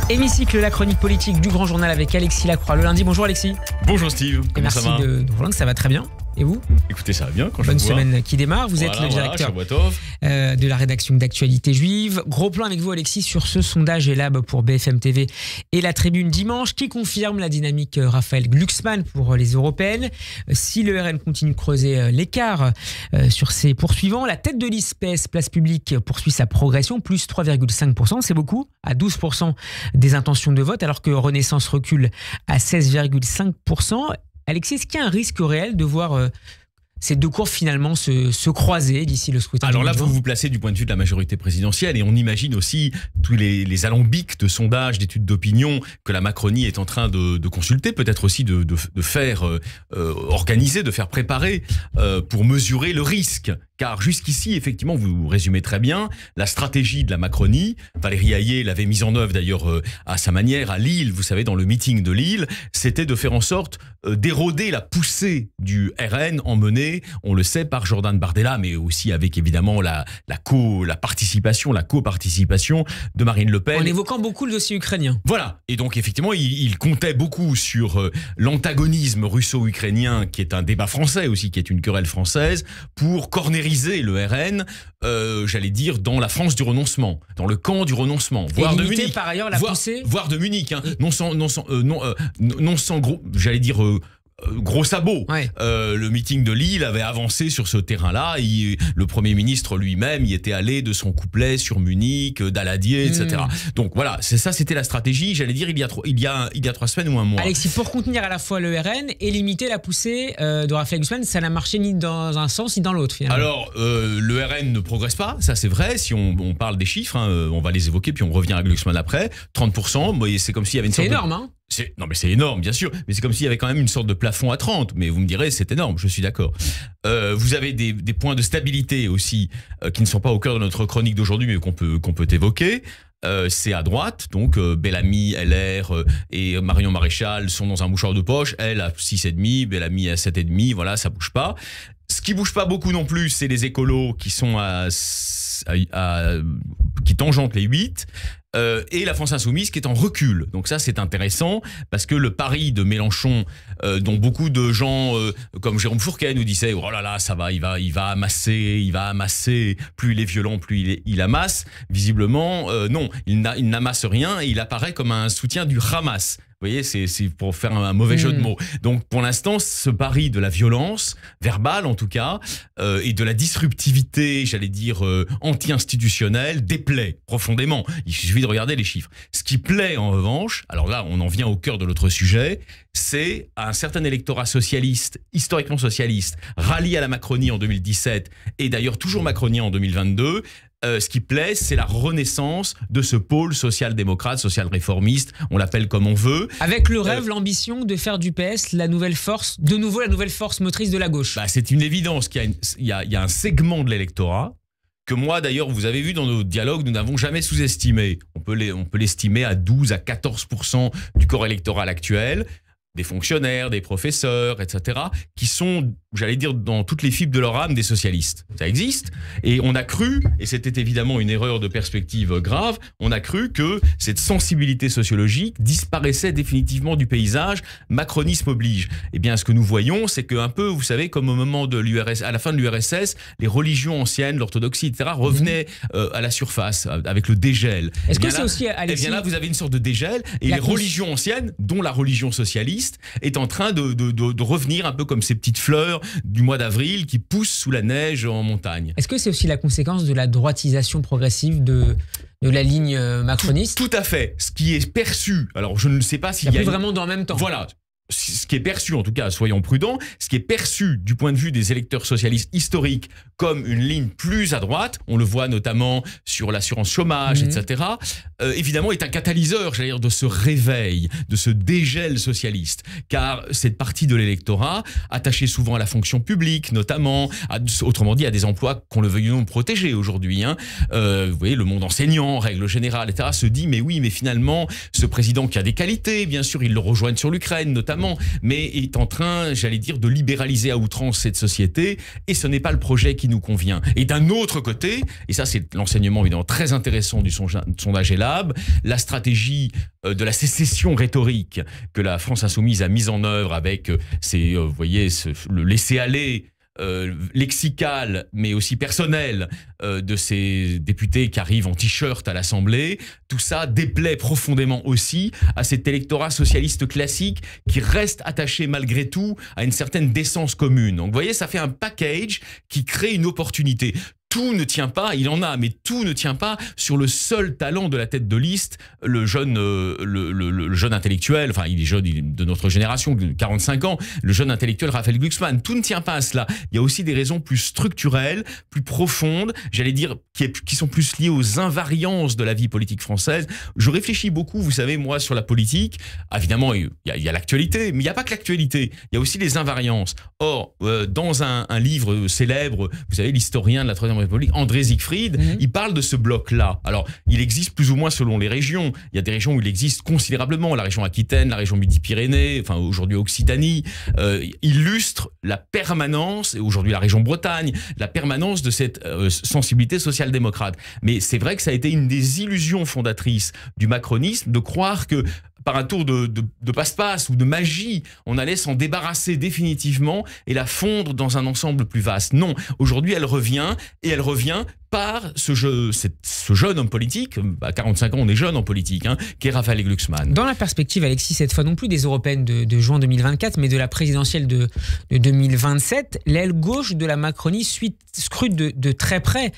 Hémicycle, la chronique politique du Grand Journal avec Alexis Lacroix le lundi. Bonjour Alexis. Bonjour Steve, comment ça va? Merci de nous rejoindre, ça va très bien. Et vous? Écoutez, ça va bien quand Bonne je vous vois. semaine qui démarre. Vous êtes le directeur de la rédaction d'Actualité Juive. Gros plan avec vous Alexis sur ce sondage Elab pour BFM TV et la Tribune dimanche qui confirme la dynamique Raphaël Glucksmann pour les européennes. Si le RN continue de creuser l'écart sur ses poursuivants, la tête de liste PS Place Publique poursuit sa progression, plus 3,5%. C'est beaucoup, à 12% des intentions de vote, alors que Renaissance recule à 16,5%. Alexis, est-ce qu'il y a un risque réel de voir ces deux courbes finalement se croiser d'ici le scrutin? Alors là, vous vous placez du point de vue de la majorité présidentielle et on imagine aussi tous les alambics de sondages, d'études d'opinion que la Macronie est en train de consulter, peut-être aussi de faire organiser, de faire préparer pour mesurer le risque. Car jusqu'ici, effectivement, vous résumez très bien, la stratégie de la Macronie, Valérie Hayé l'avait mise en œuvre d'ailleurs à sa manière à Lille, vous savez, dans le meeting de Lille, c'était de faire en sorte d'éroder la poussée du RN emmenée, on le sait, par Jordan Bardella, mais aussi avec évidemment la coparticipation de Marine Le Pen. En évoquant beaucoup le dossier ukrainien. Voilà, et donc effectivement, il comptait beaucoup sur l'antagonisme russo-ukrainien, qui est un débat français aussi, qui est une querelle française, pour cornériser le RN, j'allais dire, dans la France du renoncement, dans le camp du renoncement, voire de Munich. Par ailleurs la poussée. Voire de Munich, hein, non sans gros, j'allais dire, gros sabot. Ouais. Le meeting de Lille avait avancé sur ce terrain-là. Le Premier ministre lui-même y était allé de son couplet sur Munich, Daladier, etc. Donc voilà, c'était la stratégie. J'allais dire il y a 3 semaines ou un mois. Alexis, pour contenir à la fois le RN et limiter la poussée de Raphaël Glucksmann, ça n'a marché ni dans un sens ni dans l'autre finalement. Alors le RN ne progresse pas, ça c'est vrai. Si on parle des chiffres, hein, on va les évoquer puis on revient à Glucksmann après. 30%, c'est comme s'il y avait une sorte. C'est énorme, hein. Non mais c'est énorme bien sûr, mais c'est comme s'il y avait quand même une sorte de plafond à 30, mais vous me direz c'est énorme, je suis d'accord. Vous avez des points de stabilité aussi qui ne sont pas au cœur de notre chronique d'aujourd'hui mais qu'on peut évoquer. C'est à droite, donc Bellamy, LR et Marion Maréchal sont dans un mouchoir de poche, elle à 6,5, Bellamy à 7,5, voilà, ça bouge pas. Ce qui bouge pas beaucoup non plus, c'est les écolos qui sont qui tangentent les 8. Et la France Insoumise qui est en recul. Donc ça c'est intéressant parce que le pari de Mélenchon, dont beaucoup de gens comme Jérôme Fourquet nous disaient oh là là ça va, il va amasser, plus il est violent plus il amasse. Visiblement non, il n'amasse rien et il apparaît comme un soutien du Hamas. Vous voyez, c'est pour faire un mauvais jeu de mots. Donc, pour l'instant, ce pari de la violence, verbale en tout cas, et de la disruptivité, j'allais dire, anti-institutionnelle, déplaît profondément. Il suffit de regarder les chiffres. Ce qui plaît, en revanche, alors là, on en vient au cœur de notre sujet, c'est un certain électorat socialiste, historiquement socialiste, rallié à la Macronie en 2017, et d'ailleurs toujours Macronie en 2022, ce qui plaît, c'est la renaissance de ce pôle social-démocrate, social-réformiste, on l'appelle comme on veut. Avec le rêve, l'ambition de faire du PS la nouvelle force, de nouveau la nouvelle force motrice de la gauche. C'est une évidence qu'il y a un segment de l'électorat que moi d'ailleurs, vous avez vu dans nos dialogues, nous n'avons jamais sous-estimé. On peut l'estimer à 12 à 14% du corps électoral actuel. Des fonctionnaires, des professeurs, etc., qui sont, j'allais dire, dans toutes les fibres de leur âme, des socialistes. Ça existe. Et on a cru, et c'était évidemment une erreur de perspective grave, on a cru que cette sensibilité sociologique disparaissait définitivement du paysage, macronisme oblige. Eh bien, ce que nous voyons, c'est qu'un peu, vous savez, comme au moment de l'URSS, à la fin de l'URSS, les religions anciennes, l'orthodoxie, etc., revenaient à la surface, avec le dégel. Est-ce que c'est aussi, Alexis... Eh bien là, vous avez une sorte de dégel, et les religions anciennes, dont la religion socialiste, est en train de revenir un peu comme ces petites fleurs du mois d'avril qui poussent sous la neige en montagne. Est-ce que c'est aussi la conséquence de la droitisation progressive de la ligne macroniste? Tout à fait. Ce qui est perçu, alors je ne sais pas s'il y a... plus vraiment dans le même temps. Voilà. Ce qui est perçu, en tout cas, soyons prudents, ce qui est perçu du point de vue des électeurs socialistes historiques comme une ligne plus à droite, on le voit notamment sur l'assurance chômage, etc., évidemment est un catalyseur, j'allais dire, de ce réveil, de ce dégel socialiste. Car cette partie de l'électorat, attachée souvent à la fonction publique, notamment, autrement dit, à des emplois qu'on le veuille ou non protégés aujourd'hui, hein, vous voyez, le monde enseignant, en règle générale, etc., se dit, mais oui, mais finalement, ce président qui a des qualités, bien sûr, ils le rejoignent sur l'Ukraine, notamment, savamment, mais est en train, j'allais dire, de libéraliser à outrance cette société, et ce n'est pas le projet qui nous convient. Et d'un autre côté, et ça c'est l'enseignement évidemment très intéressant du sondage Elab, la stratégie de la sécession rhétorique que la France insoumise a mise en œuvre avec vous voyez, le laisser-aller lexical mais aussi personnel de ces députés qui arrivent en t-shirt à l'Assemblée, tout ça déplaît profondément aussi à cet électorat socialiste classique qui reste attaché malgré tout à une certaine décence commune. Donc vous voyez, ça fait un package qui crée une opportunité. Tout ne tient pas, il en a, mais tout ne tient pas sur le seul talent de la tête de liste, le jeune intellectuel, enfin il est jeune, il est de notre génération, 45 ans, le jeune intellectuel Raphaël Glucksmann. Tout ne tient pas à cela. Il y a aussi des raisons plus structurelles, plus profondes, j'allais dire, qui sont plus liées aux invariances de la vie politique française. Je réfléchis beaucoup, vous savez, moi, sur la politique. Évidemment, il y a l'actualité, mais il n'y a pas que l'actualité, il y a aussi les invariances. Or, dans un livre célèbre, vous savez, l'historien de la Troisième République, André Siegfried, il parle de ce bloc-là. Alors, il existe plus ou moins selon les régions. Il y a des régions où il existe considérablement. La région Aquitaine, la région Midi-Pyrénées, enfin aujourd'hui Occitanie, illustre la permanence, et aujourd'hui la région Bretagne, la permanence de cette sensibilité social-démocrate. Mais c'est vrai que ça a été une des illusions fondatrices du macronisme de croire que par un tour de passe-passe ou de magie, on allait s'en débarrasser définitivement et la fondre dans un ensemble plus vaste. Non, aujourd'hui elle revient, et elle revient par ce jeune homme politique, à 45 ans on est jeune en politique, qui est Raphaël Glucksmann. Dans la perspective, Alexis, cette fois non plus des européennes de juin 2024, mais de la présidentielle de 2027, l'aile gauche de la Macronie scrute de très près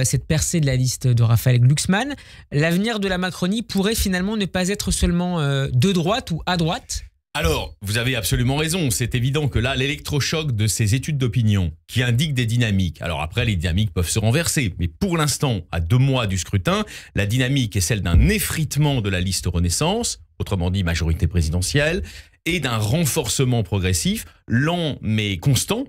cette percée de la liste de Raphaël Glucksmann. L'avenir de la Macronie pourrait finalement ne pas être seulement de droite ou à droite. Alors, vous avez absolument raison, c'est évident que là, l'électrochoc de ces études d'opinion qui indiquent des dynamiques, alors après les dynamiques peuvent se renverser, mais pour l'instant, à 2 mois du scrutin, la dynamique est celle d'un effritement de la liste Renaissance, autrement dit majorité présidentielle, et d'un renforcement progressif, lent mais constant,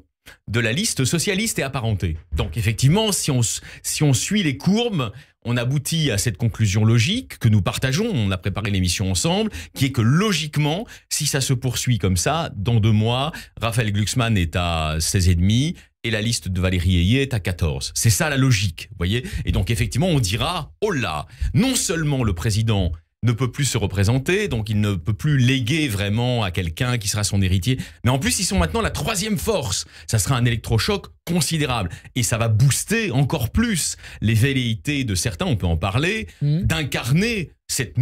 de la liste socialiste et apparentée. Donc effectivement, si on suit les courbes, on aboutit à cette conclusion logique que nous partageons, on a préparé l'émission ensemble, qui est que logiquement, si ça se poursuit comme ça, dans 2 mois, Raphaël Glucksmann est à 16,5 et la liste de Valérie Ayé est à 14. C'est ça la logique, vous voyez. Et donc effectivement, on dira, oh là, non seulement le président ne peut plus se représenter, donc il ne peut plus léguer vraiment à quelqu'un qui sera son héritier. Mais en plus, ils sont maintenant la 3e force. Ça sera un électrochoc considérable. Et ça va booster encore plus les velléités de certains, on peut en parler, d'incarner cette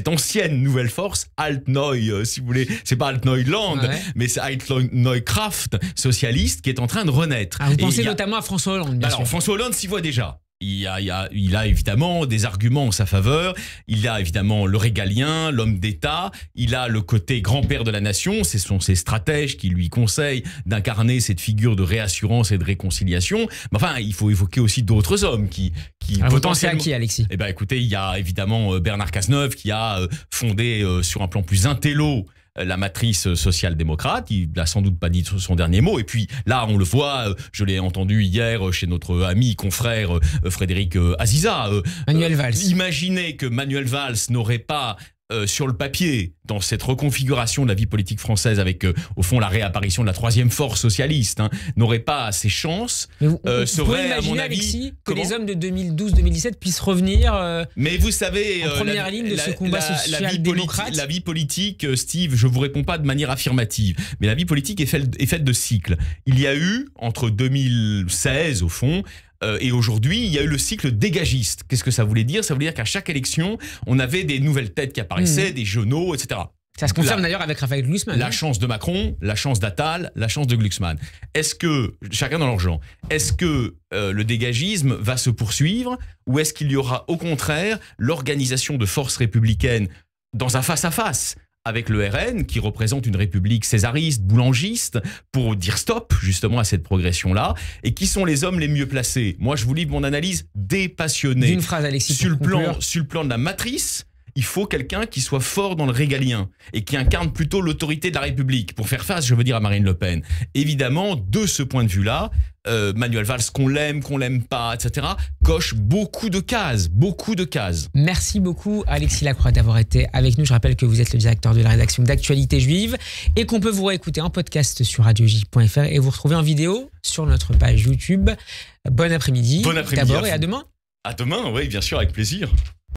ancienne nouvelle force, Alt-Neu, si vous voulez, c'est pas Alt-Neuland, mais c'est Alt-Neukraft socialiste qui est en train de renaître. Vous pensez notamment à François Hollande, bien sûr. Alors, François Hollande s'y voit déjà. Il a évidemment des arguments en sa faveur, il a évidemment le régalien, l'homme d'État, il a le côté grand-père de la nation, ce sont ses stratèges qui lui conseillent d'incarner cette figure de réassurance et de réconciliation. Mais enfin, il faut évoquer aussi d'autres hommes qui vous pensez à qui, Alexis? Eh ben, écoutez, il y a évidemment Bernard Cazeneuve qui a fondé sur un plan plus intello la matrice social-démocrate. Il n'a sans doute pas dit son dernier mot. Et puis là, on le voit, je l'ai entendu hier chez notre ami, confrère Frédéric Aziza. Manuel Valls. Imaginez que Manuel Valls n'aurait pas sur le papier, dans cette reconfiguration de la vie politique française avec, au fond, la réapparition de la 3e force socialiste, n'aurait pas ses chances, serait, à mon avis... Alexis, que les hommes de 2012-2017 puissent revenir mais vous savez, en première ligne de ce combat social-démocrate. La vie politique, Steve, je vous réponds pas de manière affirmative, mais la vie politique est faite de cycles. Il y a eu, entre 2016, au fond, et aujourd'hui, il y a eu le cycle dégagiste. Qu'est-ce que ça voulait dire? Ça voulait dire qu'à chaque élection, on avait des nouvelles têtes qui apparaissaient, des jeuneaux, etc. Ça se confirme d'ailleurs avec Raphaël Glucksmann. La chance de Macron, la chance d'Attal, la chance de Glucksmann. Est-ce que, chacun dans leur genre, est-ce que le dégagisme va se poursuivre, ou est-ce qu'il y aura au contraire l'organisation de forces républicaines dans un face-à-face avec le RN, qui représente une république césariste, boulangiste, pour dire stop justement à cette progression-là, et qui sont les hommes les mieux placés? Moi, je vous livre mon analyse dépassionnée. D'une phrase, Alexis, sur le plan de la matrice, il faut quelqu'un qui soit fort dans le régalien et qui incarne plutôt l'autorité de la République, pour faire face, je veux dire, à Marine Le Pen. Évidemment, de ce point de vue-là, Manuel Valls, qu'on l'aime pas, etc., coche beaucoup de cases. Merci beaucoup Alexis Lacroix d'avoir été avec nous. Je rappelle que vous êtes le directeur de la rédaction d'Actualité Juive et qu'on peut vous réécouter en podcast sur radioj.fr et vous retrouver en vidéo sur notre page YouTube. Bon après-midi. Bon après-midi d'abord et à demain. À demain, oui, bien sûr, avec plaisir.